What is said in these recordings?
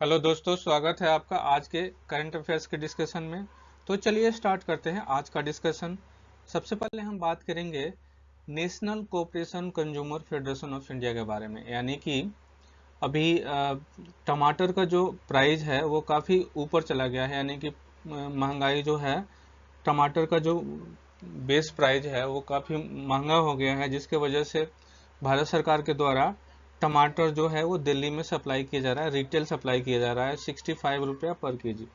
Hello दोस्तों, स्वागत है आपका आज के करंट अफेयर्स के डिस्कशन में। तो चलिए स्टार्ट करते हैं आज का डिस्कशन। सबसे पहले हम बात करेंगे national cooperation consumer federation of India के बारे में। यानी कि अभी टमाटर का जो प्राइस है वो काफ़ी ऊपर चला गया है। यानी कि महंगाई जो है, टमाटर का जो बेस प्राइस है वो काफ़ी महंगा हो गया है, जिसके वजह से भारत सरकार के द्वारा टमाटर जो है वो दिल्ली में सप्लाई किया जा रहा है, रिटेल सप्लाई किया जा रहा है 65 रुपया पर केजी।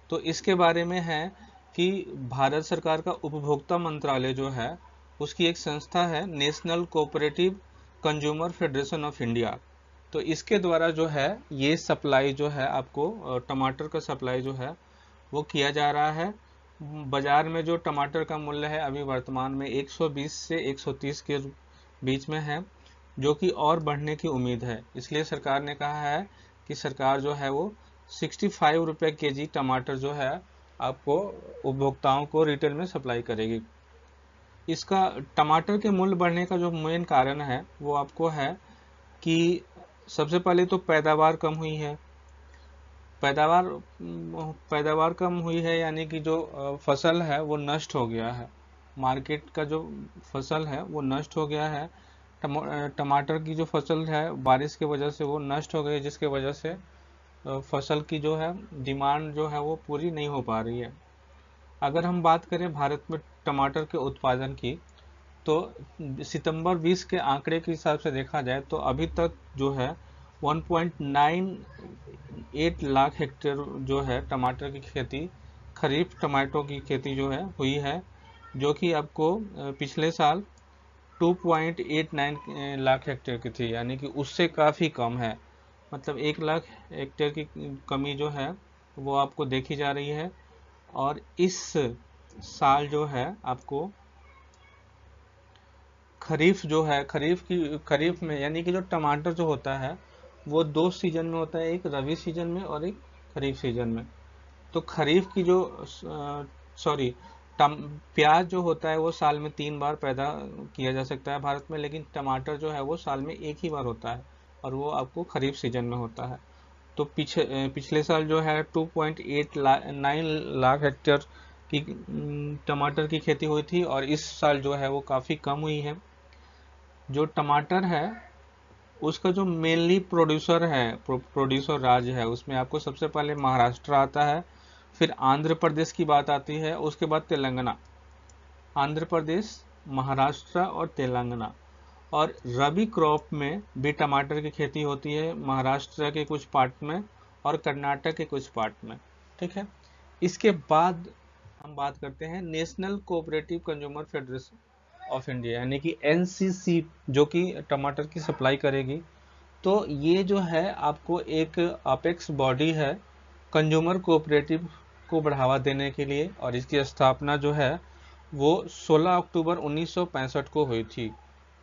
तो इसके बारे में है कि भारत सरकार का उपभोक्ता मंत्रालय जो है उसकी एक संस्था है national cooperative consumer federation of India. तो इसके द्वारा जो है ये सप्लाई जो है आपको टमाटर का सप्लाई जो है वो किया जा रहा है। बाजार में जो टमाटर का मूल्य है अभी वर्तमान में 120 से 130 के बीच में है, जो कि और बढ़ने की उम्मीद है। इसलिए सरकार ने कहा है कि सरकार जो है वो 65 रुपये केजी टमाटर जो है आपको उपभोक्ताओं को रिटेल में सप्लाई करेगी। इसका टमाटर के मूल्य बढ़ने का जो मेन कारण है वो आपको है कि सबसे पहले तो पैदावार कम हुई है। पैदावार पैदावार कम हुई है, यानी कि जो फसल है वो नष्ट हो गया है। मार्केट का जो फसल है वो नष्ट हो गया है। टमाटर की जो फसल है बारिश की वजह से वो नष्ट हो गई, जिसके वजह से फसल की जो है डिमांड जो है वो पूरी नहीं हो पा रही है। अगर हम बात करें भारत में टमाटर के उत्पादन की, तो सितंबर 20 के आंकड़े के हिसाब से देखा जाए तो अभी तक जो है 1.98 लाख हेक्टेयर जो है टमाटर की खेती, खरीफ टमाटो की खेती जो है हुई है, जो कि आपको पिछले साल 2.89 लाख हेक्टेयर की थी। यानी कि उससे काफ़ी कम है। मतलब 1 लाख हेक्टेयर की कमी जो है वो आपको देखी जा रही है। और इस साल जो है आपको खरीफ जो है, खरीफ में यानी कि जो टमाटर जो होता है वो दो सीजन में होता है, एक रबी सीजन में और एक खरीफ सीजन में। तो खरीफ की जो सॉरी प्याज जो होता है वो साल में 3 बार पैदा किया जा सकता है भारत में, लेकिन टमाटर जो है वो साल में एक ही बार होता है और वो आपको खरीफ सीजन में होता है। तो पिछले साल जो है 2.89 लाख हेक्टेयर की टमाटर की खेती हुई थी, और इस साल जो है वो काफ़ी कम हुई है। जो टमाटर है उसका जो मेनली प्रोड्यूसर राज्य है, उसमें आपको सबसे पहले महाराष्ट्र आता है, फिर आंध्र प्रदेश की बात आती है, उसके बाद तेलंगाना। आंध्र प्रदेश, महाराष्ट्र और तेलंगाना। और रबी क्रॉप में भी टमाटर की खेती होती है महाराष्ट्र के कुछ पार्ट में और कर्नाटक के कुछ पार्ट में। ठीक है। इसके बाद हम बात करते हैं national cooperative consumer federation of India, यानी कि एनसीसी, जो कि टमाटर की सप्लाई करेगी। तो ये जो है आपको एक अपेक्स बॉडी है कंज्यूमर कोऑपरेटिव को बढ़ावा देने के लिए, और इसकी स्थापना जो है वो 16 अक्टूबर 1965 को हुई थी।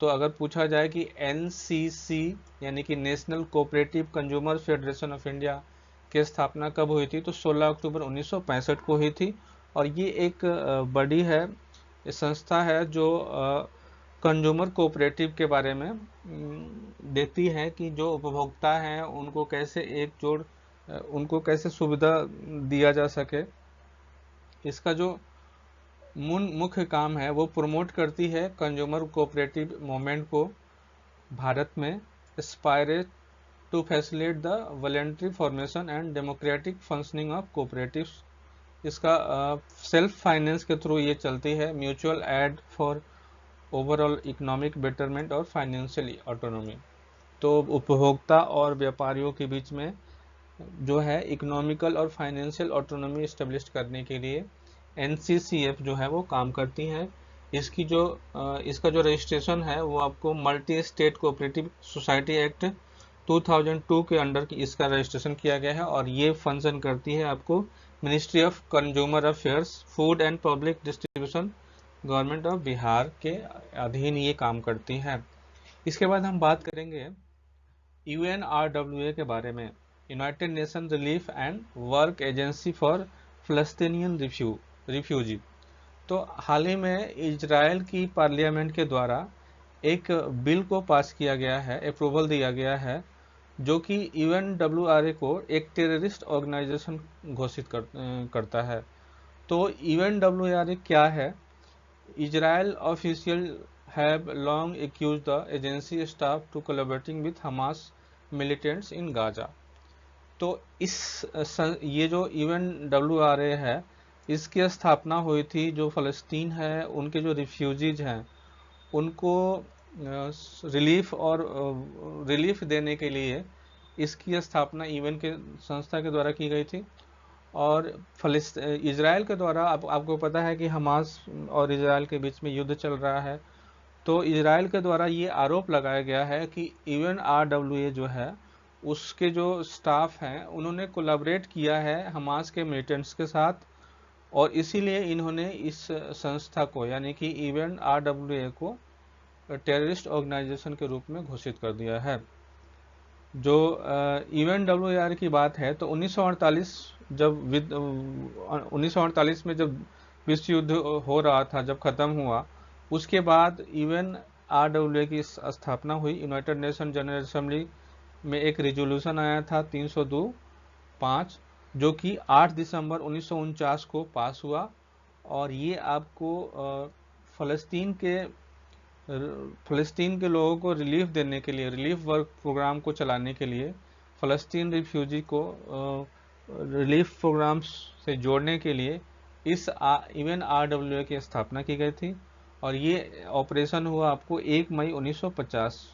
तो अगर पूछा जाए कि एनसीसी यानी कि national cooperative consumer federation of India की स्थापना कब हुई थी, तो 16 अक्टूबर 1965 को हुई थी। और ये एक बड़ी है संस्था है जो कंज्यूमर कोऑपरेटिव के बारे में देती है कि जो उपभोक्ता हैं उनको कैसे उनको कैसे सुविधा दिया जा सके। इसका जो मुख्य काम है वो प्रमोट करती है कंज्यूमर कोऑपरेटिव मूवमेंट को भारत में, aspirate to facilitate the voluntary formation and democratic functioning of cooperatives. इसका सेल्फ फाइनेंस के थ्रू ये चलती है, mutual aid for overall economic betterment और फाइनेंशियल ऑटोनॉमी। तो उपभोक्ता और व्यापारियों के बीच में जो है इकोनॉमिकल और फाइनेंशियल ऑटोनॉमी इस्टेब्लिश करने के लिए एनसीसीएफ जो है वो काम करती है। इसका जो रजिस्ट्रेशन है वो आपको multi state cooperative society act 2002 के अंडर इसका रजिस्ट्रेशन किया गया है, और ये फंक्शन करती है आपको ministry of consumer affairs, food and public distribution, government of Bihar के अधीन ये काम करती है। इसके बाद हम बात करेंगे यूएनआरडब्ल्यूए के बारे में, United Nation Relief and Work Agency for Palestinian Refugee. तो हाल ही में इजराइल की पार्लियामेंट के द्वारा एक बिल को पास किया गया है, अप्रूवल दिया गया है, जो कि यूएनडब्ल्यूआरए को एक टेररिस्ट ऑर्गेनाइजेशन घोषित करता है। तो यूएनडब्ल्यूआरए क्या है? Israel official have long accuse the agency staff to collaborating with Hamas militants in Gaza. तो ये जो यूएनडब्ल्यूआरए है, इसकी स्थापना हुई थी, जो फ़लस्तीन है उनके जो रिफ्यूजीज हैं उनको रिलीफ देने के लिए इसकी स्थापना यूएन के संस्था के द्वारा की गई थी। और इजराइल के द्वारा, आपको पता है कि हमास और इजराइल के बीच में युद्ध चल रहा है। तो इजराइल के द्वारा ये आरोप लगाया गया है कि यूएनआरडब्ल्यूए जो है उसके जो स्टाफ हैं उन्होंने कोलैबोरेट किया है हमास के मिलिटेंट्स के साथ, और इसीलिए इन्होंने इस संस्था को यानी कि यूएनआरडब्ल्यूए को टेररिस्ट ऑर्गेनाइजेशन के रूप में घोषित कर दिया है। जो यूएनडब्ल्यूआर की बात है तो 1948 में जब विश्व युद्ध हो रहा था, जब ख़त्म हुआ, उसके बाद यूएनआरडब्ल्यूए की स्थापना हुई। यूनाइटेड नेशन जनरल असेंबली में एक रिजोल्यूशन आया था 302-5, जो कि 8 दिसंबर 1949 को पास हुआ। और ये आपको फ़लस्तीन के लोगों को रिलीफ देने के लिए, रिलीफ वर्क प्रोग्राम को चलाने के लिए, फ़लस्तीन रिफ्यूजी को रिलीफ प्रोग्राम्स से जोड़ने के लिए इस यूएनआरडब्ल्यूए की स्थापना की गई थी। और ये ऑपरेशन हुआ आपको 1 मई 1950।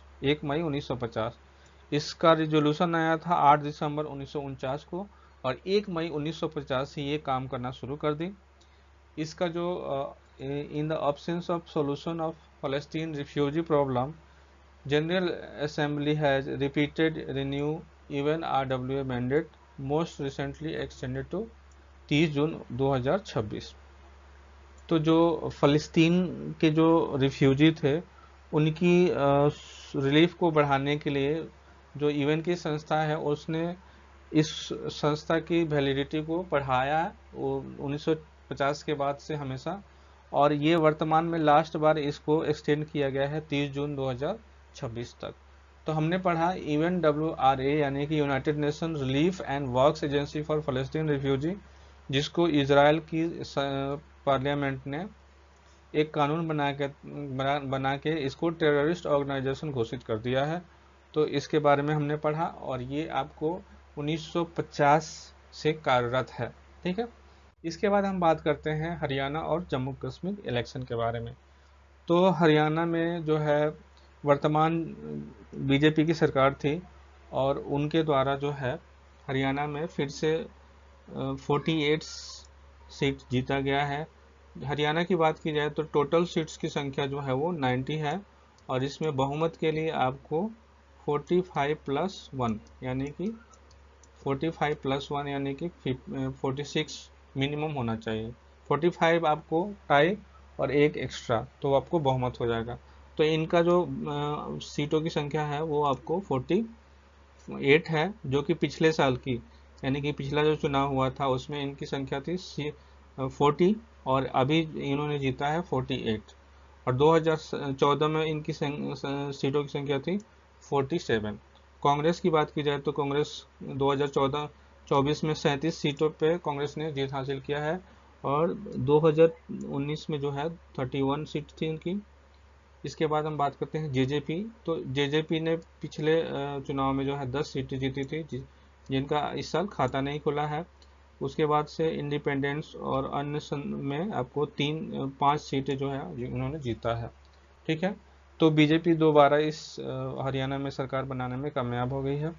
इसका रिजोल्यूशन आया था 8 दिसंबर 1949 को, और 1 मई 1950 से ये काम करना शुरू कर दी। इसका जो in the absence of solution of Palestine refugee problem, General Assembly has repeated renew UNRWA mandate, most recently extended to 30 जून 2026। तो जो फ़लस्तीन के जो रिफ्यूजी थे उनकी रिलीफ को बढ़ाने के लिए जो यूएन की संस्था है उसने इस संस्था की वैलिडिटी को बढ़ाया, वो 1950 के बाद से हमेशा, और ये वर्तमान में लास्ट बार इसको एक्सटेंड किया गया है 30 जून 2026 तक। तो हमने पढ़ा यूएनडब्ल्यूआरए यानी कि United Nation Relief and works agency for Palestine refugee, जिसको इजराइल की पार्लियामेंट ने एक कानून बना के इसको टेररिस्ट ऑर्गेनाइजेशन घोषित कर दिया है। तो इसके बारे में हमने पढ़ा, और ये आपको 1950 से कार्यरत है। ठीक है। इसके बाद हम बात करते हैं हरियाणा और जम्मू कश्मीर इलेक्शन के बारे में। तो हरियाणा में जो है वर्तमान बीजेपी की सरकार थी, और उनके द्वारा जो है हरियाणा में फिर से 48 सीट जीता गया है। हरियाणा की बात की जाए तो टोटल सीट्स की संख्या जो है वो 90 है, और इसमें बहुमत के लिए आपको 45+1 यानी कि 46 मिनिमम होना चाहिए। 45 आपको टाई और एक एक्स्ट्रा, तो आपको बहुमत हो जाएगा। तो इनका जो सीटों की संख्या है वो आपको 48 है, जो कि पिछले साल की यानी कि पिछला जो चुनाव हुआ था उसमें इनकी संख्या थी 40, और अभी इन्होंने जीता है 48। और 2014 में इनकी सीटों की संख्या थी 47। कांग्रेस की बात की जाए तो कांग्रेस 2014-24 में 37 सीटों पे कांग्रेस ने जीत हासिल किया है, और 2019 में जो है 31 सीट थी इनकी। इसके बाद हम बात करते हैं जेजेपी। तो जेजेपी ने पिछले चुनाव में जो है 10 सीटें जीती थी, जिनका इस साल खाता नहीं खुला है। उसके बाद से इंडिपेंडेंस और अन्य में आपको 5 सीटें जो है उन्होंने जीता है। ठीक है। तो बीजेपी दोबारा इस हरियाणा में सरकार बनाने में कामयाब हो गई है।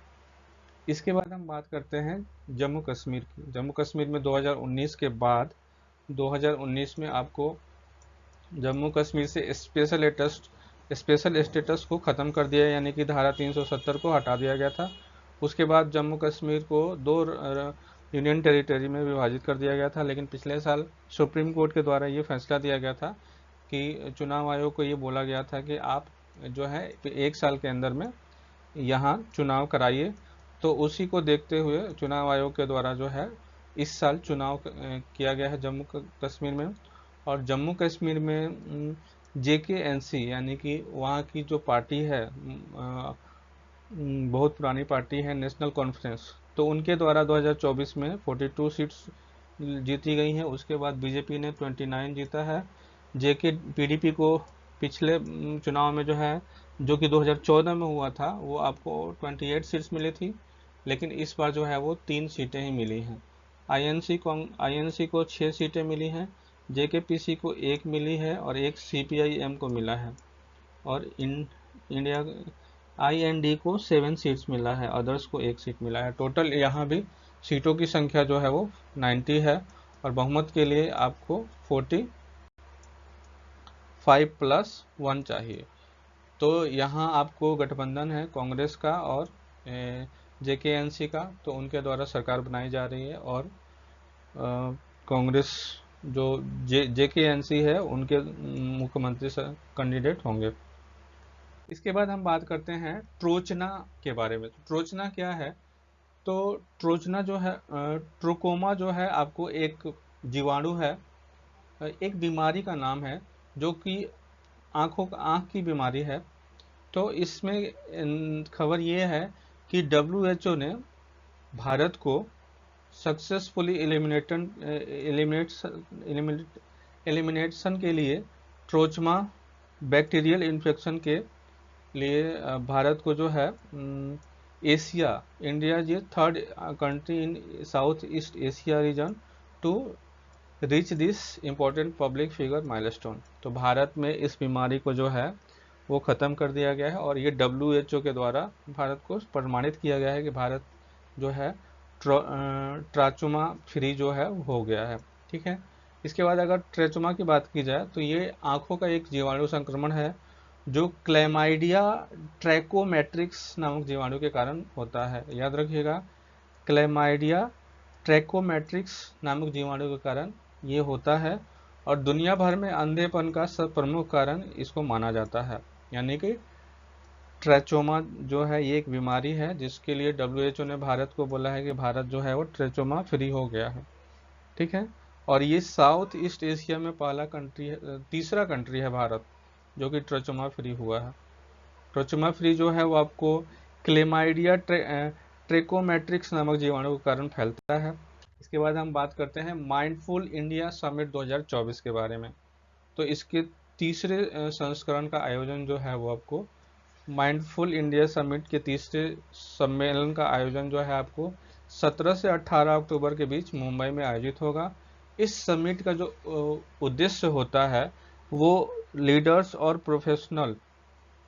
इसके बाद हम बात करते हैं जम्मू कश्मीर की। जम्मू कश्मीर में 2019 के बाद 2019 में आपको जम्मू कश्मीर से स्पेशल स्टेटस को ख़त्म कर दिया, यानी कि धारा 370 को हटा दिया गया था। उसके बाद जम्मू कश्मीर को 2 यूनियन टेरिटरी में विभाजित कर दिया गया था, लेकिन पिछले साल सुप्रीम कोर्ट के द्वारा ये फैसला दिया गया था कि चुनाव आयोग को ये बोला गया था कि आप जो है 1 साल के अंदर में यहाँ चुनाव कराइए। तो उसी को देखते हुए चुनाव आयोग के द्वारा जो है इस साल चुनाव किया गया है जम्मू कश्मीर में। और जम्मू कश्मीर में JKNC यानी कि वहाँ की जो पार्टी है बहुत पुरानी पार्टी है नेशनल कॉन्फ्रेंस, तो उनके द्वारा 2024 में 42 सीट्स जीती गई हैं। उसके बाद बीजेपी ने 29 जीता है। जेके पीडीपी को पिछले चुनाव में जो है, जो कि 2014 में हुआ था, वो आपको 28 सीट्स मिली थी, लेकिन इस बार जो है वो 3 सीटें ही मिली हैं। आईएनसी को 6 सीटें मिली हैं, जेकेपीसी को 1 मिली है और एक सीपीआईएम को मिला है, और इंडिया आईएनडी को 7 सीट्स मिला है, अदर्स को 1 सीट मिला है। टोटल यहाँ भी सीटों की संख्या जो है वो 90 है, और बहुमत के लिए आपको 45+1 चाहिए। तो यहाँ आपको गठबंधन है कांग्रेस का और जेकेएनसी का, तो उनके द्वारा सरकार बनाई जा रही है, और कांग्रेस जो जेकेएनसी है उनके मुख्यमंत्री कैंडिडेट होंगे। इसके बाद हम बात करते हैं ट्रोचना के बारे में। ट्रोचना क्या है? तो ट्रोचना जो है, ट्रोकोमा जो है आपको एक जीवाणु है, एक बीमारी का नाम है, जो कि आँख की बीमारी है। तो इसमें खबर ये है कि WHO ने भारत को सक्सेसफुली एलिमिनेशन के लिए ट्रोचमा बैक्टीरियल इन्फेक्शन के लिए भारत को जो है एशिया, इंडिया ये 3rd country in South East Asia region to reach this important public figure milestone. तो भारत में इस बीमारी को जो है वो ख़त्म कर दिया गया है, और ये WHO के द्वारा भारत को प्रमाणित किया गया है कि भारत जो है ट्राचुमा फ्री जो है हो गया है। ठीक है। इसके बाद अगर ट्रेचुमा की बात की जाए, तो ये आँखों का एक जीवाणु संक्रमण है, जो क्लेमाइडिया ट्रैकोमैट्रिक्स नामक जीवाणु के कारण होता है। याद रखिएगा, क्लेमाइडिया ट्रैकोमैट्रिक्स नामक जीवाणु के कारण ये होता है, और दुनिया भर में अंधेपन का सब प्रमुख कारण इसको माना जाता है। यानी कि ट्रेचोमा जो है ये एक बीमारी है जिसके लिए WHO ने भारत को बोला है कि भारत जो है वो ट्रेचोमा फ्री हो गया है। ठीक है। और ये साउथ ईस्ट एशिया में पहला कंट्री है, तीसरा कंट्री है भारत, जो कि ट्रेचोमा फ्री हुआ है। ट्रेचोमा फ्री जो है वो आपको क्लेमाइडिया ट्रैकोमैट्रिक्स नामक जीवाणु के कारण फैलता है। इसके बाद हम बात करते हैं माइंडफुल इंडिया समिट 2024 के बारे में। तो इसके तीसरे संस्करण का आयोजन जो है वो आपको माइंडफुल इंडिया समिट के तीसरे सम्मेलन का आयोजन जो है आपको 17 से 18 अक्टूबर के बीच मुंबई में आयोजित होगा। इस समिट का जो उद्देश्य होता है वो लीडर्स और प्रोफेशनल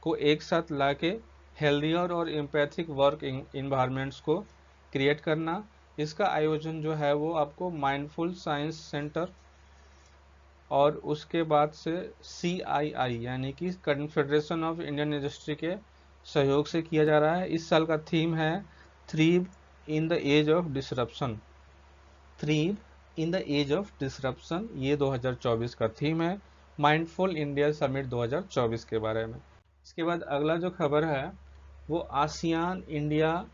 को एक साथ लाके हेल्दियर और एम्पैथिक वर्क इन्वायरमेंट्स को क्रिएट करना। इसका आयोजन जो है वो आपको माइंडफुल साइंस सेंटर और उसके बाद से CII यानी कि कन्फेडरेशन ऑफ इंडियन इंडस्ट्री के सहयोग से किया जा रहा है। इस साल का थीम है thrive in the age of disruption. Thrive in the age of disruption, ये 2024 का थीम है माइंडफुल इंडिया समिट 2024 के बारे में। इसके बाद अगला जो खबर है वो आसियान इंडिया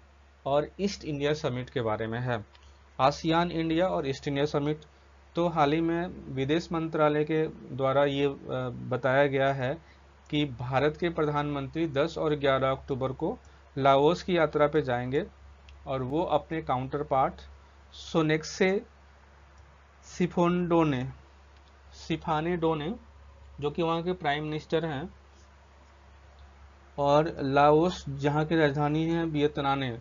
और ईस्ट इंडिया समिट के बारे में है। आसियान इंडिया और ईस्ट इंडिया समिट, तो हाल ही में विदेश मंत्रालय के द्वारा ये बताया गया है कि भारत के प्रधानमंत्री 10 और 11 अक्टूबर को लाओस की यात्रा पे जाएंगे, और वो अपने काउंटर पार्ट सोनेक्से सिफानेडोने जो कि वहाँ के प्राइम मिनिस्टर हैं, और लाओस जहाँ की राजधानी है वियतने,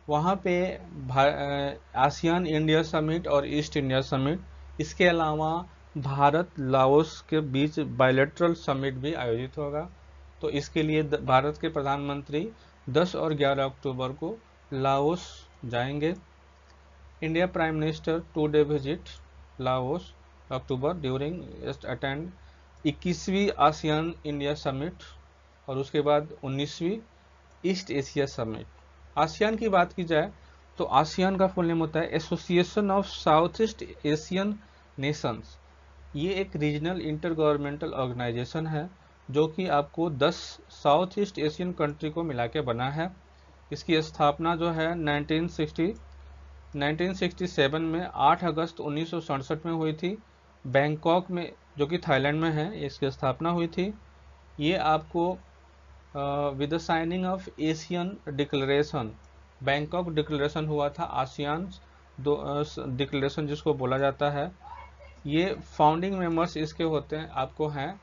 वहाँ पे आसियान इंडिया समिट और ईस्ट इंडिया समिट, इसके अलावा भारत लाओस के बीच बायलैटरल समिट भी आयोजित होगा। तो इसके लिए भारत के प्रधानमंत्री 10 और 11 अक्टूबर को लाओस जाएंगे। India prime minister 2 day visit Laos October during attend 21वीं आसियान इंडिया समिट, और उसके बाद 19वीं ईस्ट एशिया समिट। आसियान की बात की जाए तो आसियान का फुल नेम होता है association of south east Asian Nations. ये एक रीजनल इंटर गवर्नमेंटल ऑर्गेनाइजेशन है जो कि आपको 10 साउथ ईस्ट एशियन कंट्री को मिला के बना है। इसकी स्थापना जो है 1967 में 8 अगस्त 1967 में हुई थी, बैंकॉक में जो कि थाईलैंड में है, इसकी स्थापना हुई थी। ये आपको with the signing off Asian declaration, Bangkok declaration हुआ था, आसियान डिक्लेरेशन जिसको बोला जाता है। ये फाउंडिंग मेंबर्स इसके होते हैं आपको हैं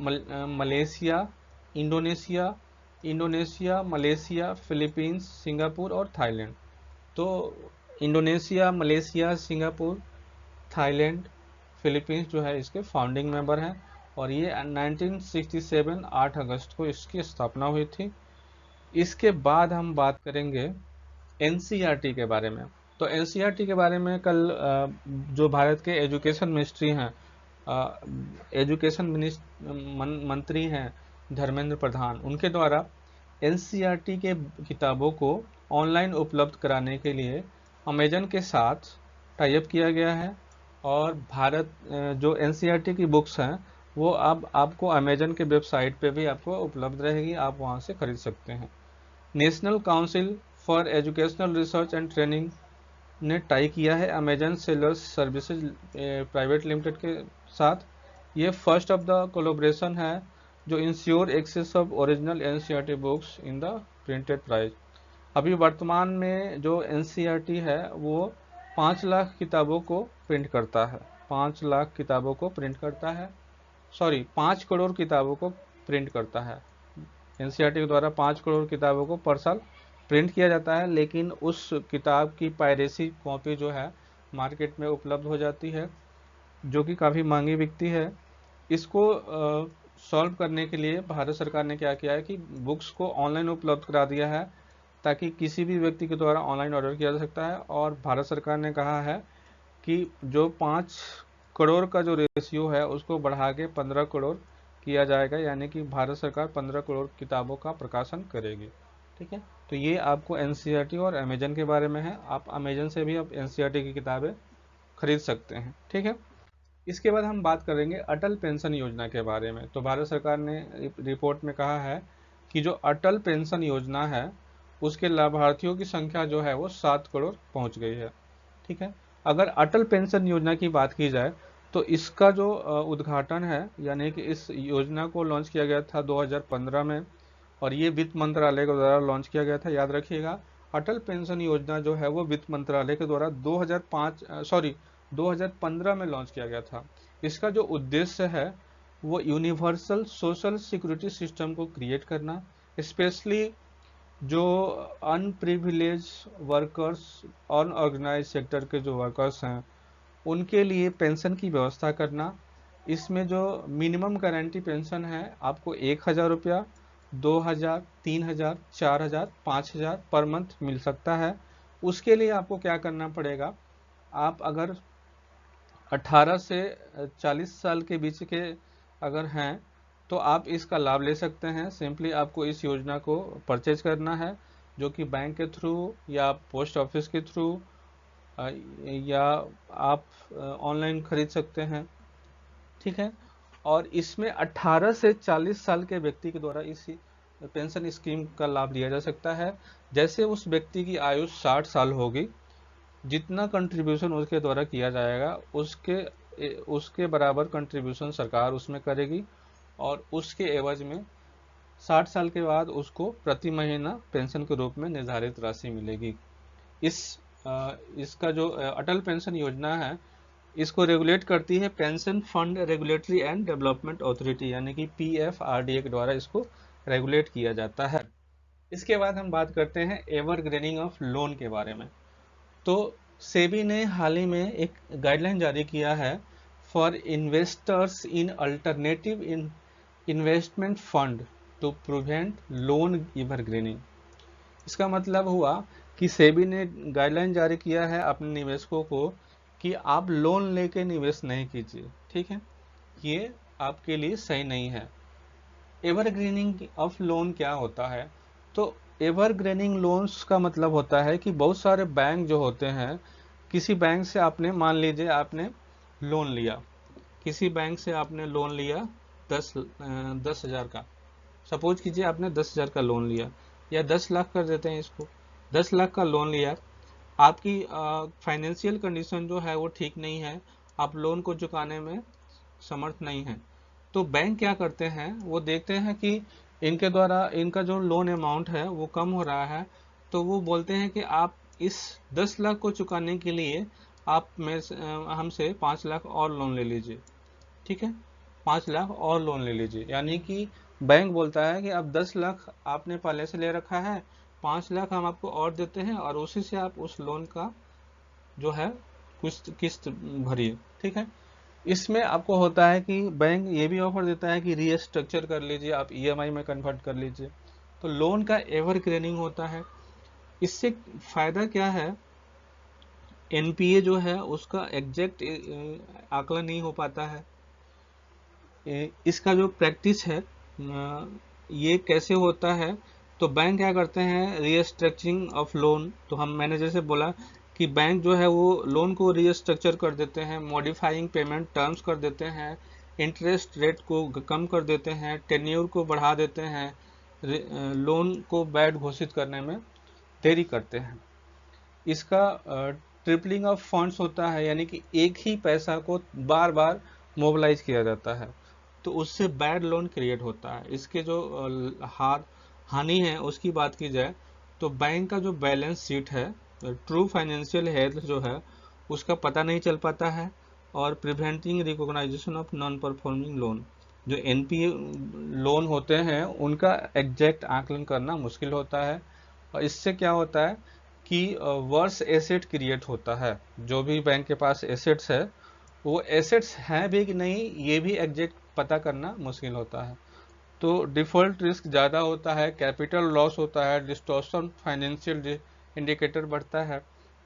Malaysia, Indonesia, Malaysia, Philippines, Singapore और थाईलैंड। तो Indonesia, Malaysia, Singapore, Thailand, Philippines जो है इसके फाउंडिंग मेंबर हैं। और ये 1967 8 अगस्त को इसकी स्थापना हुई थी। इसके बाद हम बात करेंगे एनसीईआरटी के बारे में। तो एनसीईआरटी के बारे में कल जो भारत के एजुकेशन मिनिस्ट्री हैं, एजुकेशन मंत्री हैं धर्मेंद्र प्रधान, उनके द्वारा एनसीईआरटी के किताबों को ऑनलाइन उपलब्ध कराने के लिए अमेजन के साथ टाई अप किया गया है। और भारत जो एनसीईआरटी की बुक्स हैं वो अब आपको अमेजन के वेबसाइट पे भी आपको उपलब्ध रहेगी, आप वहाँ से खरीद सकते हैं। National Council for Educational Research and Training ने टाई किया है Amazon sellers services private limited के साथ। ये फर्स्ट ऑफ द कोलैबोरेशन है जो ensure access of original NCERT books in the printed price. अभी वर्तमान में जो एनसीईआरटी है वो 5 लाख किताबों को प्रिंट करता है, 5 लाख किताबों को प्रिंट करता है, सॉरी 5 करोड़ किताबों को प्रिंट करता है। एनसीईआरटी के द्वारा 5 करोड़ किताबों को पर साल प्रिंट किया जाता है, लेकिन उस किताब की पायरेसी कॉपी जो है मार्केट में उपलब्ध हो जाती है, जो कि काफ़ी महंगी बिकती है। इसको सॉल्व करने के लिए भारत सरकार ने क्या किया है कि बुक्स को ऑनलाइन उपलब्ध करा दिया है, ताकि किसी भी व्यक्ति के द्वारा ऑनलाइन ऑर्डर किया जा सकता है। और भारत सरकार ने कहा है कि जो 5 करोड़ का जो रेशियो है उसको बढ़ा के 15 करोड़ किया जाएगा, यानी कि भारत सरकार 15 करोड़ किताबों का प्रकाशन करेगी। ठीक है, तो ये आपको एनसीईआरटी और अमेजन के बारे में है। आप अमेजन से भी आप एनसीईआरटी की किताबें खरीद सकते हैं। ठीक है, इसके बाद हम बात करेंगे अटल पेंशन योजना के बारे में। तो भारत सरकार ने रिपोर्ट में कहा है कि जो अटल पेंशन योजना है उसके लाभार्थियों की संख्या जो है वो 7 करोड़ पहुंच गई है। ठीक है, अगर अटल पेंशन योजना की बात की जाए तो इसका जो उद्घाटन है, यानी कि इस योजना को लॉन्च किया गया था 2015 में, और ये वित्त मंत्रालय के द्वारा लॉन्च किया गया था। याद रखिएगा, अटल पेंशन योजना जो है वो वित्त मंत्रालय के द्वारा 2015 में लॉन्च किया गया था। इसका जो उद्देश्य है वो यूनिवर्सल सोशल सिक्योरिटी सिस्टम को क्रिएट करना, स्पेशली जो अनप्रिविलेज वर्कर्स, अनऑर्गेनाइज सेक्टर के जो वर्कर्स हैं उनके लिए पेंशन की व्यवस्था करना। इसमें जो मिनिमम गारंटी पेंशन है आपको 1,000 रुपया, 2,000, 3,000, 4,000, 5,000 पर मंथ मिल सकता है। उसके लिए आपको क्या करना पड़ेगा, आप अगर 18 से 40 साल के बीच के अगर हैं तो आप इसका लाभ ले सकते हैं। सिंपली आपको इस योजना को परचेज करना है, जो कि बैंक के थ्रू या पोस्ट ऑफिस के थ्रू या आप ऑनलाइन खरीद सकते हैं। ठीक है, और इसमें 18 से 40 साल के व्यक्ति के द्वारा इस पेंशन स्कीम का लाभ लिया जा सकता है। जैसे उस व्यक्ति की आयु 60 साल होगी, जितना कंट्रीब्यूशन उसके द्वारा किया जाएगा उसके बराबर कंट्रीब्यूशन सरकार उसमें करेगी, और उसके एवज में 60 साल के बाद उसको प्रति महीना पेंशन के रूप में निर्धारित राशि मिलेगी। इसका जो अटल पेंशन योजना है इसको रेगुलेट करती है pension fund regulatory and development authority, यानी कि PFRDA के द्वारा इसको रेगुलेट किया जाता है। इसके बाद हम बात करते हैं एवरग्रीनिंग ऑफ लोन के बारे में। तो सेबी ने हाल ही में एक गाइडलाइन जारी किया है for investors in alternative investment fund to prevent loan evergreening. इसका मतलब हुआ कि सेबी ने गाइडलाइन जारी किया है अपने निवेशकों को कि आप लोन लेके निवेश नहीं कीजिए। ठीक है, ये आपके लिए सही नहीं है। एवरग्रीनिंग ऑफ लोन क्या होता है, तो एवरग्रीनिंग लोन्स का मतलब होता है कि बहुत सारे बैंक जो होते हैं, किसी बैंक से आपने, मान लीजिए आपने लोन लिया, किसी बैंक से आपने लोन लिया 10,000 का, सपोज कीजिए आपने 10,000 का लोन लिया, या 10 लाख कर देते हैं इसको, 10 लाख का लोन लिया। आपकी फाइनेंशियल कंडीशन जो है वो ठीक नहीं है, आप लोन को चुकाने में समर्थ नहीं है। तो बैंक क्या करते हैं, वो देखते हैं कि इनके द्वारा इनका जो लोन अमाउंट है वो कम हो रहा है, तो वो बोलते हैं कि आप इस 10 लाख को चुकाने के लिए आप हमसे 5 लाख और लोन ले लीजिए। ठीक है, 5 लाख और लोन ले लीजिए, यानी कि बैंक बोलता है कि अब 10 लाख आपने पहले से ले रखा है, 5 लाख हम आपको और देते हैं और उसी से आप उस लोन का जो है कुछ किस्त भरिए। ठीक है, इसमें आपको होता है कि बैंक ये भी ऑफर देता है कि रीस्ट्रक्चर कर लीजिए, आप ईएमआई में कन्वर्ट कर लीजिए। तो लोन का एवरग्रेनिंग होता है। इससे फायदा क्या है, एनपीए जो है उसका एग्जैक्ट आकलन नहीं हो पाता है। इसका जो प्रैक्टिस है ये कैसे होता है, तो बैंक क्या करते हैं, रीस्ट्रक्चरिंग ऑफ लोन। तो मैंने जैसे बोला कि बैंक जो है वो लोन को रीस्ट्रक्चर कर देते हैं, मॉडिफाइंग पेमेंट टर्म्स कर देते हैं, इंटरेस्ट रेट को कम कर देते हैं, टेन्योर को बढ़ा देते हैं, लोन को बैड घोषित करने में देरी करते हैं। इसका ट्रिपलिंग ऑफ फंड्स होता है, यानी कि एक ही पैसा को बार बार मोबिलाइज किया जाता है, तो उससे बैड लोन क्रिएट होता है। इसके जो हानि है उसकी बात की जाए तो बैंक का जो बैलेंस शीट है, ट्रू फाइनेंशियल हेल्थ जो है उसका पता नहीं चल पाता है, और preventing recognisation of non performing loan, जो एनपीए लोन होते हैं उनका एग्जैक्ट आकलन करना मुश्किल होता है। और इससे क्या होता है कि वर्स एसेट क्रिएट होता है। जो भी बैंक के पास एसेट्स है वो एसेट्स हैं भी कि नहीं ये भी एग्जैक्ट पता करना मुश्किल होता है। तो डिफॉल्ट रिस्क ज़्यादा होता है, कैपिटल लॉस होता है, डिस्टॉर्शन फाइनेंशियल इंडिकेटर बढ़ता है।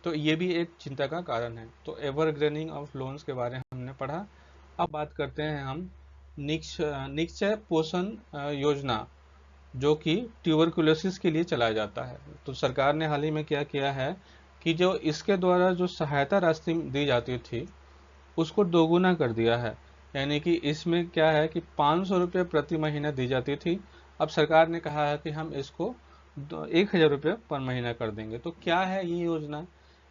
तो ये भी एक चिंता का कारण है। तो एवरग्रेनिंग ऑफ लोन्स के बारे में हमने पढ़ा। अब बात करते हैं हम निश्चय पोषण योजना, जो कि ट्यूबरकुलोसिस के लिए चलाया जाता है। तो सरकार ने हाल ही में क्या किया है कि जो इसके द्वारा जो सहायता राशि दी जाती थी उसको दोगुना कर दिया है। यानी कि इसमें क्या है कि 500 रुपये प्रति महीना दी जाती थी, अब सरकार ने कहा है कि हम इसको 1,000 रुपये पर महीना कर देंगे। तो क्या है ये योजना,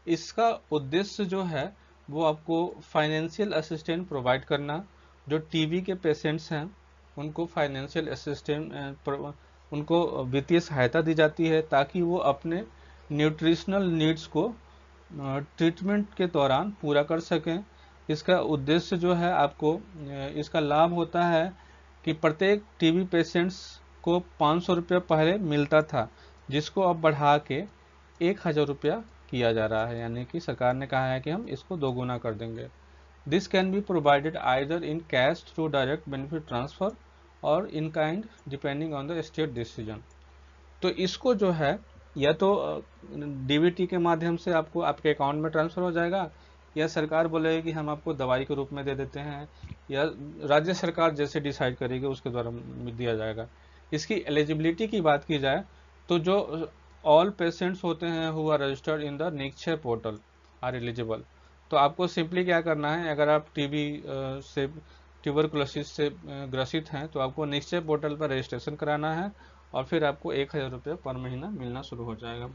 इसका उद्देश्य जो है वो आपको फाइनेंशियल असिस्टेंट प्रोवाइड करना। जो टीबी के पेशेंट्स हैं उनको फाइनेंशियल असिस्टेंट उनको वित्तीय सहायता दी जाती है ताकि वो अपने न्यूट्रिशनल नीड्स को ट्रीटमेंट के दौरान पूरा कर सकें। इसका उद्देश्य जो है आपको इसका लाभ होता है कि प्रत्येक टीबी पेशेंट्स को 500 रुपया पहले मिलता था, जिसको अब बढ़ा के 1,000 रुपया किया जा रहा है। यानी कि सरकार ने कहा है कि हम इसको दोगुना कर देंगे। This can be provided either in cash through direct benefit transfer और in kind depending on the state decision. तो इसको जो है या तो डीबीटी के माध्यम से आपको आपके अकाउंट में ट्रांसफर हो जाएगा, या सरकार बोलेगी कि हम आपको दवाई के रूप में दे देते हैं, या राज्य सरकार जैसे डिसाइड करेगी उसके द्वारा दिया जाएगा। इसकी एलिजिबिलिटी की बात की जाए तो जो ऑल पेशेंट्स होते हैं who are registered in the Nikshay portal are eligible. तो आपको सिंपली क्या करना है, अगर आप टीबी से ट्यूबरकुलोसिस से ग्रसित हैं तो आपको निश्चय पोर्टल पर रजिस्ट्रेशन कराना है और फिर आपको 1,000 रुपये पर महीना मिलना शुरू हो जाएगा।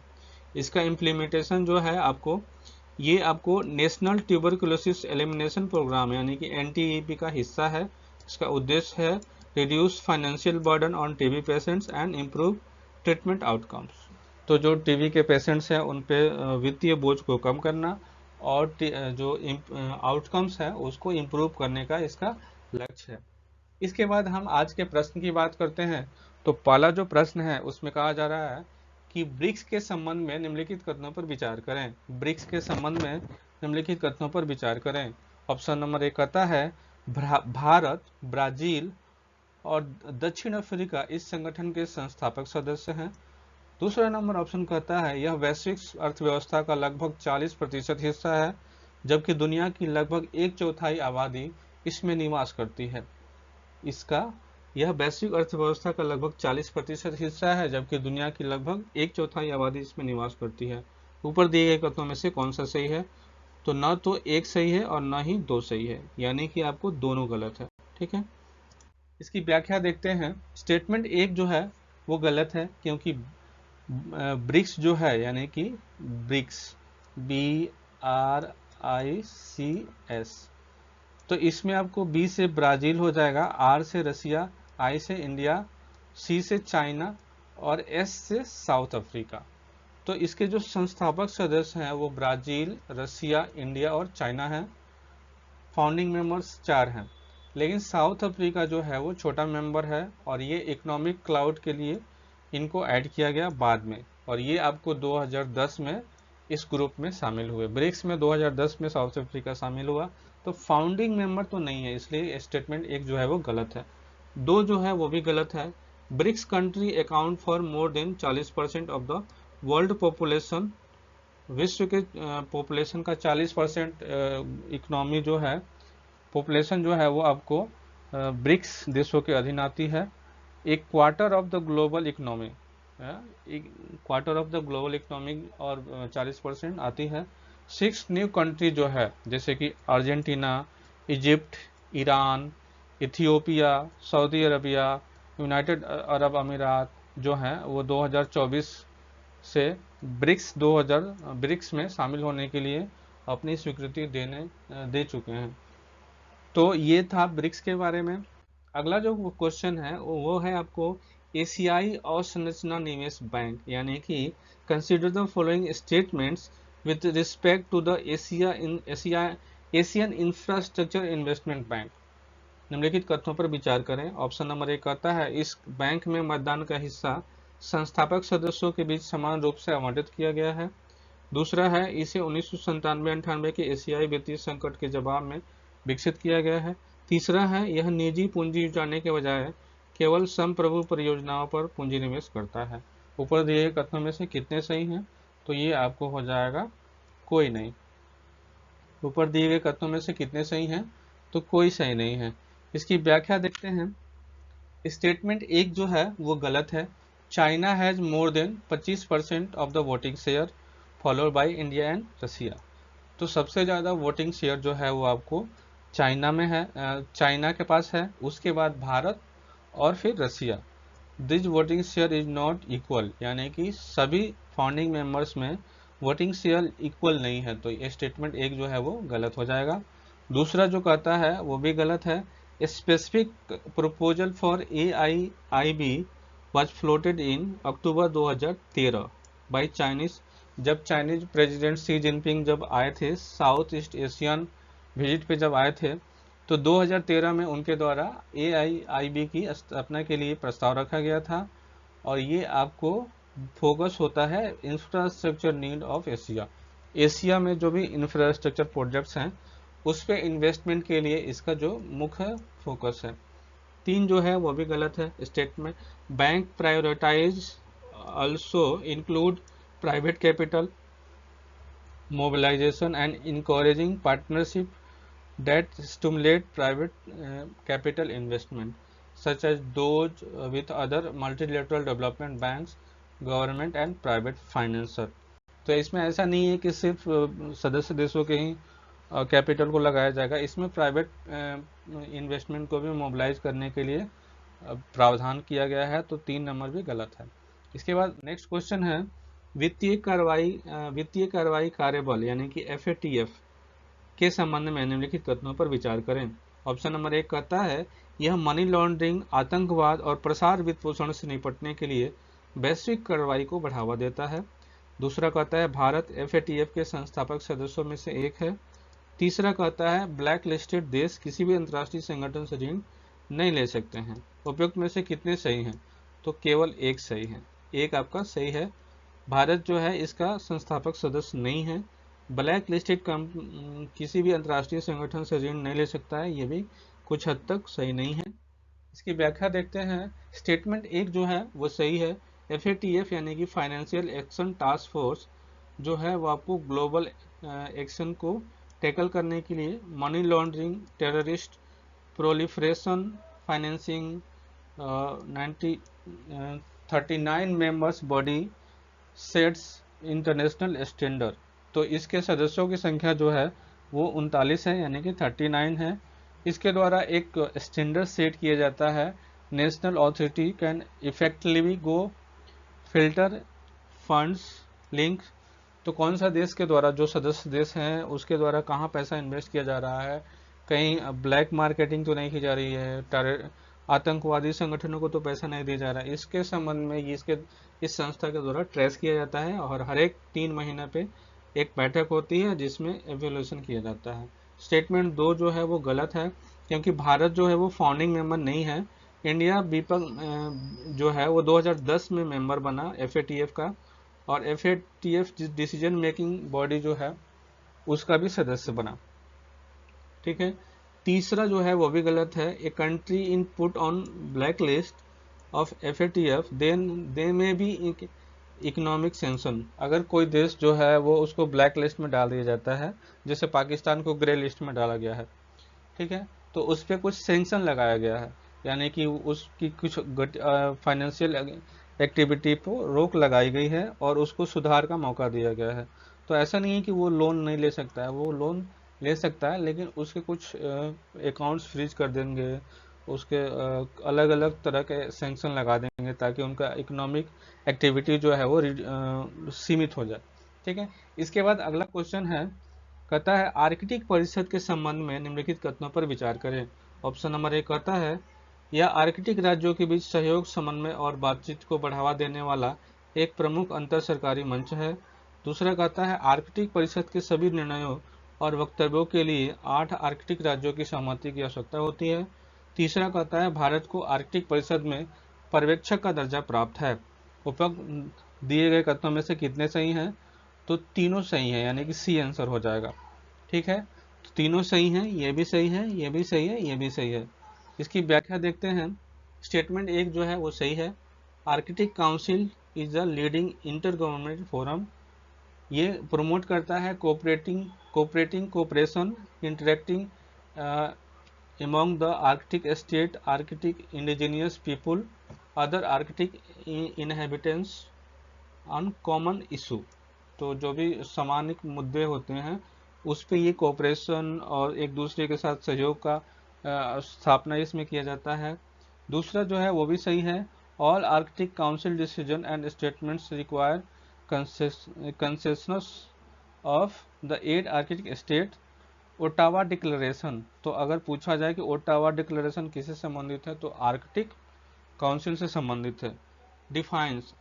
इसका इम्प्लीमेंटेशन जो है आपको नेशनल ट्यूबरकुलोसिस एलिमिनेशन प्रोग्राम यानी कि एनटीईपी का हिस्सा है। इसका उद्देश्य है reduce financial burden on TB patients and improve treatment outcomes. तो जो टीबी के पेशेंट्स हैं उन पे वित्तीय बोझ को कम करना और जो आउटकम्स है उसको इम्प्रूव करने का इसका लक्ष्य है। इसके बाद हम आज के प्रश्न की बात करते हैं। तो पहला जो प्रश्न है उसमें कहा जा रहा है कि ब्रिक्स के संबंध में निम्नलिखित कथनों पर विचार करें। ब्रिक्स के संबंध में निम्नलिखित कथनों पर विचार करें। ऑप्शन नंबर 1 कहता है भारत, ब्राजील और दक्षिण अफ्रीका इस संगठन के संस्थापक सदस्य हैं। दूसरा नंबर ऑप्शन कहता है यह वैश्विक अर्थव्यवस्था का लगभग 40% हिस्सा है, जबकि दुनिया की लगभग 1/4 आबादी इसमें निवास करती है। यह वैश्विक अर्थव्यवस्था का लगभग 40% हिस्सा है, जबकि दुनिया की लगभग 1/4 आबादी इसमें निवास करती है। ऊपर दिए गए कथनों में से कौन सा सही है? तो न तो एक सही है और न ही दो सही है, यानी कि आपको दोनों गलत है। ठीक है, इसकी व्याख्या देखते हैं। स्टेटमेंट 1 जो है वो गलत है, क्योंकि ब्रिक्स जो है यानी कि ब्रिक्स BRICS तो इसमें आपको बी से ब्राज़ील हो जाएगा, आर से रसिया, आई से इंडिया, सी से चाइना और एस से साउथ अफ्रीका। तो इसके जो संस्थापक सदस्य हैं वो ब्राज़ील, रसिया, इंडिया और चाइना हैं। फाउंडिंग मेंबर्स 4 हैं, लेकिन साउथ अफ्रीका जो है वो छोटा मेंबर है और ये इकोनॉमिक क्लाउड के लिए इनको ऐड किया गया बाद में, और ये आपको 2010 में इस ग्रुप में शामिल हुए। ब्रिक्स में 2010 में साउथ अफ्रीका शामिल हुआ, तो फाउंडिंग मेंबर तो नहीं है, इसलिए स्टेटमेंट एक जो है वो गलत है। दो जो है वो भी गलत है। BRICS country account for more than 40% of the world population. विश्व के पॉपुलेशन का 40% इकोनॉमी जो है, पॉपुलेशन जो है वो आपको ब्रिक्स देशों के अधीन आती है। एक quarter of the global economy, quarter of the global economy और 40% आती है। 6 न्यू कंट्री जो है जैसे कि Argentina, Egypt, Iran, Ethiopia, Saudi Arabia, United Arab अमीरात जो हैं वो 2024 से ब्रिक्स में शामिल होने के लिए अपनी स्वीकृति दे चुके हैं। तो ये था ब्रिक्स के बारे में। अगला जो क्वेश्चन है वो है आपको एशियाई अवसंरचना निवेश बैंक, यानी कि consider the following statements with respect to the Asian Infrastructure Investment Bank. निम्नलिखित कथनों पर विचार करें। ऑप्शन नंबर 1 कहता है इस बैंक में मतदान का हिस्सा संस्थापक सदस्यों के बीच समान रूप से आवंटित किया गया है। दूसरा है इसे 1997-98 के एशियाई वित्तीय संकट के जवाब में विकसित किया गया है। तीसरा है यह निजी पूंजी जुटाने के बजाय केवल संप्रभु परियोजनाओं पर पूंजी निवेश करता है। ऊपर दिए गए कथनों में से कितने सही हैं? तो ये आपको हो जाएगा कोई नहीं। ऊपर दिए गए कथनों में से कितने सही हैं? तो कोई सही नहीं है। इसकी व्याख्या देखते हैं। स्टेटमेंट 1 जो है वो गलत है। China has more than 25% of the voting share followed by India and Russia. तो सबसे ज़्यादा वोटिंग शेयर जो है वो आपको चाइना में है, चाइना के पास है, उसके बाद भारत और फिर Russia. This voting share is not equal, यानी कि सभी फाउंडिंग मेंबर्स में वोटिंग शेयर इक्वल नहीं है, तो ये स्टेटमेंट 1 जो है वो गलत हो जाएगा। दूसरा जो कहता है वो भी गलत है। Specific proposal for AIIB was floated in October 2013 by Chinese. जब चाइनीज प्रेसिडेंट शी जिनपिंग जब आए थे साउथ ईस्ट एशियन विजिट पे जब आए थे, तो 2013 में उनके द्वारा AIIB की स्थापना के लिए प्रस्ताव रखा गया था, और ये आपको फोकस होता है infrastructure need of Asia. Asia में जो भी इंफ्रास्ट्रक्चर प्रोजेक्ट्स हैं उस पे इन्वेस्टमेंट के लिए इसका जो मुख्य फोकस है। 3 जो है वो भी गलत है। Statement bank prioritise also include private capital mobilization and encouraging partnership that stimulate private capital investment such as those with other multilateral development banks, government and private financer। तो इसमें ऐसा नहीं है कि सिर्फ सदस्य देशों के ही कैपिटल को लगाया जाएगा, इसमें प्राइवेट इन्वेस्टमेंट को भी मोबिलाइज करने के लिए प्रावधान किया गया है। तो 3 नंबर भी गलत है। इसके बाद नेक्स्ट क्वेश्चन है वित्तीय कार्रवाई कार्यबल यानी कि FATF के संबंध में निम्नलिखित कथनों पर विचार करें। ऑप्शन नंबर 1 कहता है यह मनी लॉन्ड्रिंग, आतंकवाद और प्रसार वित्त पोषण से निपटने के लिए वैश्विक कार्रवाई को बढ़ावा देता है। दूसरा कहता है भारत FATF के संस्थापक सदस्यों में से एक है। तीसरा कहता है ब्लैक लिस्टेड देश किसी भी अंतर्राष्ट्रीय संगठन से ऋण नहीं ले सकते हैं। उपयुक्त में से कितने सही हैं? तो केवल एक सही है, एक आपका सही है। भारत जो है इसका संस्थापक सदस्य नहीं है। ब्लैक लिस्टेड किसी भी अंतर्राष्ट्रीय संगठन से ऋण नहीं ले सकता है, ये भी कुछ हद तक सही नहीं है। इसकी व्याख्या देखते हैं। स्टेटमेंट 1 जो है वो सही है। FATF यानी कि फाइनेंशियल एक्शन टास्क फोर्स जो है वो आपको ग्लोबल एक्शन को टैकल करने के लिए money laundering, terrorist proliferation financing 39 members body sets international standard. तो इसके सदस्यों की संख्या जो है वो 39 है, यानी कि 39 है। इसके द्वारा एक स्टैंडर्ड सेट किया जाता है। National authority can effectively go filter funds link. तो कौन सा देश के द्वारा, जो सदस्य देश हैं उसके द्वारा कहाँ पैसा इन्वेस्ट किया जा रहा है, कहीं ब्लैक मार्केटिंग तो नहीं की जा रही है, आतंकवादी संगठनों को तो पैसा नहीं दिया जा रहा है। इसके संबंध में इस संस्था के द्वारा ट्रेस किया जाता है और हर एक 3 महीने पे एक बैठक होती है जिसमें एवेल्यूशन किया जाता है। स्टेटमेंट 2 जो है वो गलत है, क्योंकि भारत जो है वो फाउंडिंग मेंबर नहीं है। इंडिया बीपक जो है वो 2010 में मेंबर बना FATF का, और FATF डिसीजन मेकिंग बॉडी जो है उसका भी सदस्य बना। ठीक है। तीसरा जो है वो भी गलत है। A country in put on black list of FATF then they may be economic sanction. अगर कोई देश जो है वो उसको ब्लैक लिस्ट में डाल दिया जाता है, जैसे पाकिस्तान को ग्रे लिस्ट में डाला गया है, ठीक है, तो उस पर कुछ सेंक्शन लगाया गया है, यानी कि उसकी कुछ फाइनेंशियल एक्टिविटी पर रोक लगाई गई है और उसको सुधार का मौका दिया गया है। तो ऐसा नहीं है कि वो लोन नहीं ले सकता है, वो लोन ले सकता है, लेकिन उसके कुछ अकाउंट्स फ्रीज कर देंगे, उसके अलग अलग तरह के सेंक्शन लगा देंगे ताकि उनका इकोनॉमिक एक्टिविटी जो है वो सीमित हो जाए। ठीक है। इसके बाद अगला क्वेश्चन है, कहता है आर्कटिक परिषद के संबंध में निम्नलिखित कथनों पर विचार करें। ऑप्शन नंबर 1 कहता है यह आर्कटिक राज्यों के बीच सहयोग, समन्वय और बातचीत को बढ़ावा देने वाला एक प्रमुख अंतर सरकारी मंच है। दूसरा कहता है आर्कटिक परिषद के सभी निर्णयों और वक्तव्यों के लिए 8 आर्कटिक राज्यों की सहमति की आवश्यकता होती है। तीसरा कहता है भारत को आर्कटिक परिषद में पर्यवेक्षक का दर्जा प्राप्त है। उपरोक्त दिए गए कथनों में से कितने सही हैं? तो तीनों सही है, यानी कि सी आंसर हो जाएगा। ठीक है, तो तीनों सही हैं, ये भी सही है, ये भी सही है, ये भी सही है। इसकी व्याख्या देखते हैं। स्टेटमेंट 1 जो है वो सही है। Arctic council is the leading inter government forum. ये प्रमोट करता है cooperation, interacting among the Arctic state, Arctic indigenous people, other Arctic inhabitants on common issue। तो जो भी सामान्य मुद्दे होते हैं उस पे ये कोऑपरेशन और एक दूसरे के साथ सहयोग का स्थापना इसमें किया जाता है। दूसरा जो है वो भी सही है। All Arctic Council decision and statements require consensus of the 8 Arctic state. Ottawa declaration, तो अगर पूछा जाए कि ओटावा डिक्लेरेशन किससे संबंधित है, तो आर्कटिक काउंसिल से संबंधित है। डिफाइंस,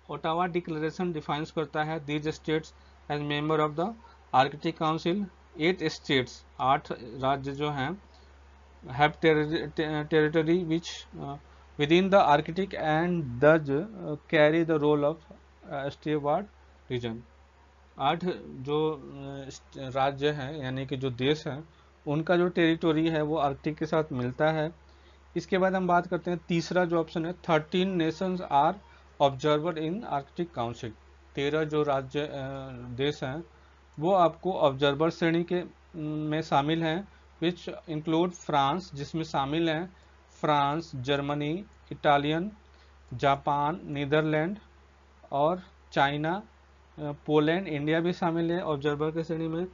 ओटावा डिक्लेरेशन डिफाइंस करता है these states as member of the Arctic Council. 8 states, 8 राज्य जो हैं, have territory which within the Arctic and thus carry the role of steward region. 8 जो राज्य हैं, यानी कि जो देश हैं, उनका जो टेरिटोरी है वो आर्कटिक के साथ मिलता है। इसके बाद हम बात करते हैं तीसरा जो ऑप्शन है, 13 nations are observer in Arctic council. 13 जो राज्य देश हैं वो आपको ऑब्जर्वर श्रेणी के में शामिल हैं, विच इंक्लूड फ्रांस, जिसमें शामिल हैं France, Germany, Italian, Japan, Netherland और चाइना, पोलैंड, इंडिया भी शामिल है ऑब्जर्वर के श्रेणी में,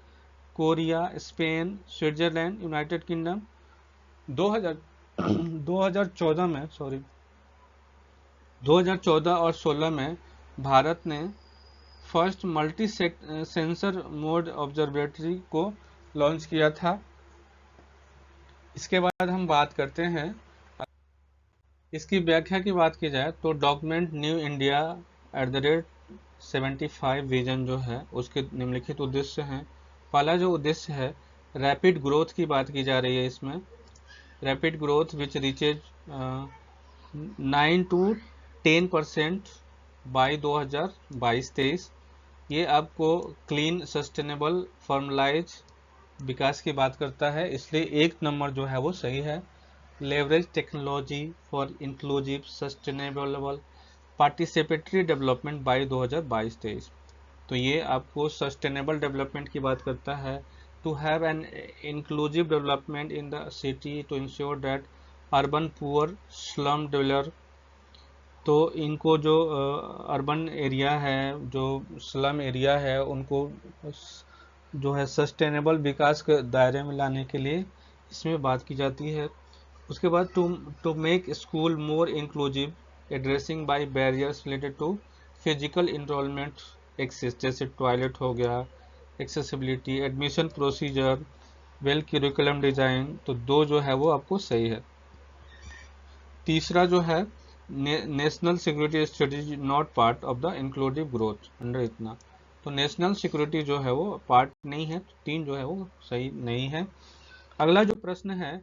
Korea, Spain, Switzerland, United Kingdom. 2014 में 2014 और 16 में भारत ने first multi sensor mode observatory को लॉन्च किया था। इसके बाद हम बात करते हैं, इसकी व्याख्या की बात की जाए तो डॉक्यूमेंट न्यू इंडिया @75 विजन जो है उसके निम्नलिखित उद्देश्य हैं। पहला जो उद्देश्य है, रैपिड ग्रोथ की बात की जा रही है इसमें। Rapid growth which reaches 9 to 10% by 2022-23। ये आपको क्लीन, सस्टेनेबल, फॉर्मलाइज विकास की बात करता है, इसलिए 1 नंबर जो है वो सही है। Leverage technology for inclusive sustainable participatory development by 2022-23। तो ये आपको सस्टेनेबल डेवलपमेंट की बात करता है। To have an inclusive development in the city to ensure that urban poor slum develop. तो इनको जो अर्बन एरिया है, जो स्लम एरिया है, उनको जो है सस्टेनेबल विकास के दायरे में लाने के लिए इसमें बात की जाती है। उसके बाद to make school more inclusive, addressing by barriers related to physical enrolment access, जैसे टॉयलेट हो गया, accessibility, admission procedure, well curriculum design, तो 2 जो है वो आपको सही है। तीसरा जो है national security strategy not part of the inclusive growth under इतना, तो नेशनल सिक्योरिटी जो है वो पार्ट नहीं है, तो 3 जो है वो सही नहीं है। अगला जो प्रश्न है,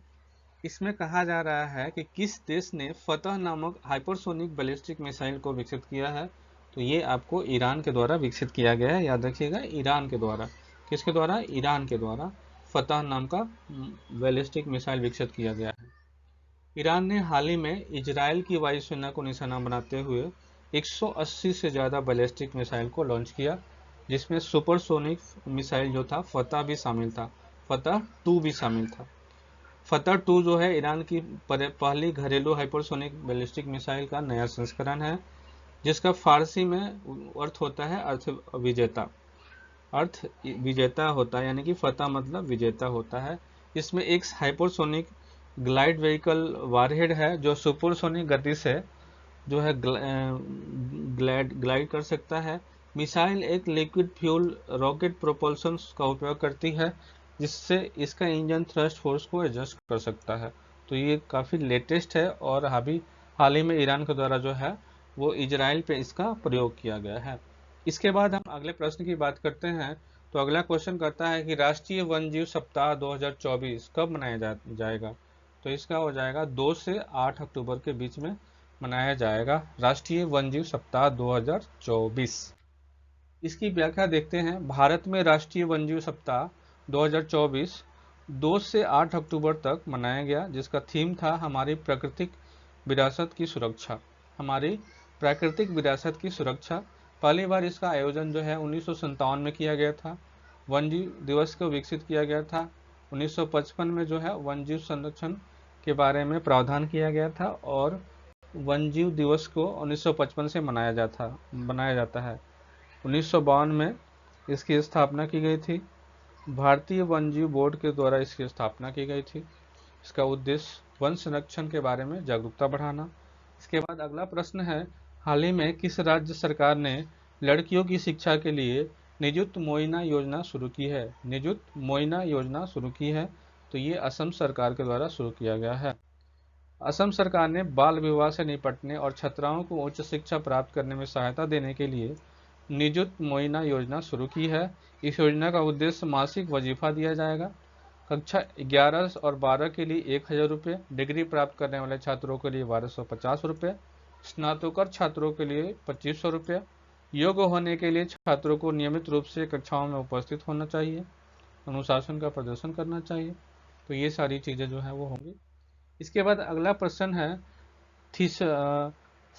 इसमें कहा जा रहा है कि किस देश ने फतह नामक हाइपरसोनिक बैलिस्टिक मिसाइल को विकसित किया है, तो ये आपको ईरान के द्वारा विकसित किया गया है, याद रखिएगा, ईरान के द्वारा। किसके द्वारा? ईरान के द्वारा फतह नाम का बैलिस्टिक मिसाइल विकसित किया गया है। ईरान ने हाल ही में इजराइल की वायुसेना को निशाना बनाते हुए 180 से ज़्यादा बैलिस्टिक मिसाइल को लॉन्च किया, जिसमें सुपरसोनिक मिसाइल जो था फतह भी शामिल था, फतह 2 भी शामिल था। फतह 2 जो है ईरान की पहली घरेलू हाइपरसोनिक बैलिस्टिक मिसाइल का नया संस्करण है, जिसका फारसी में अर्थ होता है अर्थ विजेता, अर्थ विजेता होता है, यानी कि फतह मतलब विजेता होता है। इसमें एक हाइपरसोनिक ग्लाइड व्हीकल वारहेड है जो सुपरसोनिक गति से जो है ग्लाइड कर सकता है। मिसाइल एक लिक्विड फ्यूल रॉकेट प्रोपल्शन का उपयोग करती है, जिससे इसका इंजन थ्रस्ट फोर्स को एडजस्ट कर सकता है। तो ये काफ़ी लेटेस्ट है और हाल ही में ईरान के द्वारा जो है वो इजराइल पे इसका प्रयोग किया गया है। इसके बाद हम अगले प्रश्न की बात करते हैं। तो अगला क्वेश्चन करता है कि राष्ट्रीय वन्यजीव सप्ताह 2024 कब मनाया जाएगा, तो इसका हो जाएगा 2 से 8 अक्टूबर के बीच में मनाया जाएगा राष्ट्रीय वन्यजीव सप्ताह 2024। इसकी व्याख्या देखते हैं। भारत में राष्ट्रीय वन्यजीव सप्ताह 2024 2 से 8 अक्टूबर तक मनाया गया, जिसका थीम था हमारी प्राकृतिक विरासत की सुरक्षा, हमारी प्राकृतिक विरासत की सुरक्षा। पहली बार इसका आयोजन जो है 1957 में किया गया था। वन्यजीव दिवस को विकसित किया गया था 1955 में, जो है वन्यजीव संरक्षण के बारे में प्रावधान किया गया था और वन्यजीव दिवस को 1955 से मनाया जाता है। 1952 में इसकी स्थापना की गई थी। भारतीय वन्यजीव बोर्ड के द्वारा इसकी स्थापना की गई थी। इसका उद्देश्य वन संरक्षण के बारे में जागरूकता बढ़ाना। इसके बाद अगला प्रश्न है, हाल ही में किस राज्य सरकार ने लड़कियों की शिक्षा के लिए निजुत मोइना योजना शुरू की है? निजुत मोइना योजना शुरू की है, तो ये असम सरकार के द्वारा शुरू किया गया है। असम सरकार ने बाल विवाह से निपटने और छात्राओं को उच्च शिक्षा प्राप्त करने में सहायता देने के लिए निजुत मोइना योजना शुरू की है। इस योजना का उद्देश्य मासिक वजीफा दिया जाएगा। कक्षा 11 और 12 के लिए 1000 रुपये, डिग्री प्राप्त करने वाले छात्रों के लिए 1250 रुपये, स्नातकोत्तर छात्रों के लिए 2500 रुपये। योग्य होने के लिए छात्रों को नियमित रूप से कक्षाओं में उपस्थित होना चाहिए, अनुशासन का प्रदर्शन करना चाहिए। तो ये सारी चीज़ें जो है वो होंगी। इसके बाद अगला प्रश्न है,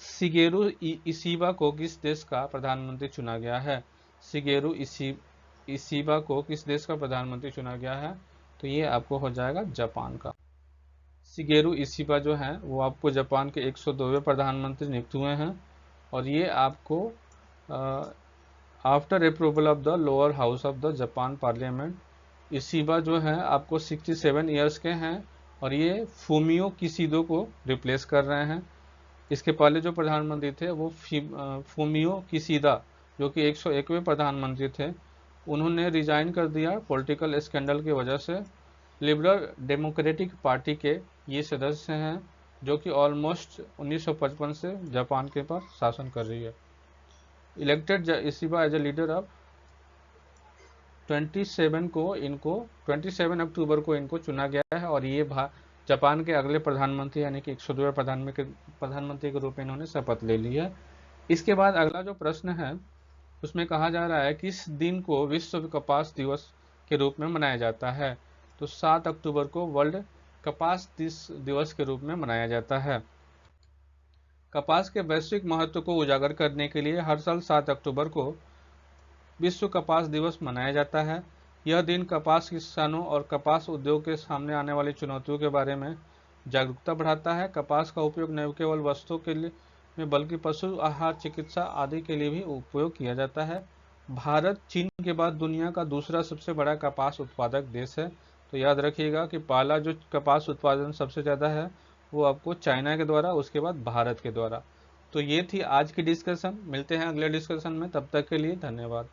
शिगेरू इशिबा को किस देश का प्रधानमंत्री चुना गया है? शिगेरू इशिबा को किस देश का प्रधानमंत्री चुना गया है? तो ये आपको हो जाएगा जापान का। शिगेरू इशिबा जो है वो आपको जापान के 102वें प्रधानमंत्री नियुक्त हुए हैं और ये आपको after approval of the lower house of the Japan parliament. Ishiba जो है आपको 67 ईयर्स के हैं और ये फूमियो किशिदो को रिप्लेस कर रहे हैं। इसके पहले जो प्रधानमंत्री थे वो फूमियो किशिदा, जो कि 101वें प्रधानमंत्री थे, उन्होंने रिजाइन कर दिया पॉलिटिकल स्कैंडल की वजह से। लिबरल डेमोक्रेटिक पार्टी के ये सदस्य हैं जो कि ऑलमोस्ट 1955 से जापान के पास शासन कर रही है। Elected Ishiba as a leader of 27 October को इनको चुना गया है और ये जापान के अगले प्रधानमंत्री यानी कि 102वें प्रधानमंत्री के रूप में इन्होंने शपथ ले ली है। इसके बाद अगला जो प्रश्न है उसमें कहा जा रहा है किस दिन को विश्व कपास दिवस के रूप में मनाया जाता है? तो 7 अक्टूबर को वर्ल्ड कपास दिवस के रूप में मनाया जाता है। कपास के वैश्विक महत्व को उजागर करने के लिए हर साल 7 अक्टूबर को विश्व कपास दिवस मनाया जाता है। यह दिन कपास किसानों और कपास उद्योग के सामने आने वाली चुनौतियों के बारे में जागरूकता बढ़ाता है। कपास का उपयोग न केवल वस्तुओं के लिए में बल्कि पशु आहार, चिकित्सा आदि के लिए भी उपयोग किया जाता है। भारत चीन के बाद दुनिया का दूसरा सबसे बड़ा कपास उत्पादक देश है। तो याद रखिएगा कि पहला जो कपास उत्पादन सबसे ज़्यादा है वो आपको चाइना के द्वारा, उसके बाद भारत के द्वारा। तो ये थी आज की डिस्कशन। मिलते हैं अगले डिस्कशन में, तब तक के लिए धन्यवाद।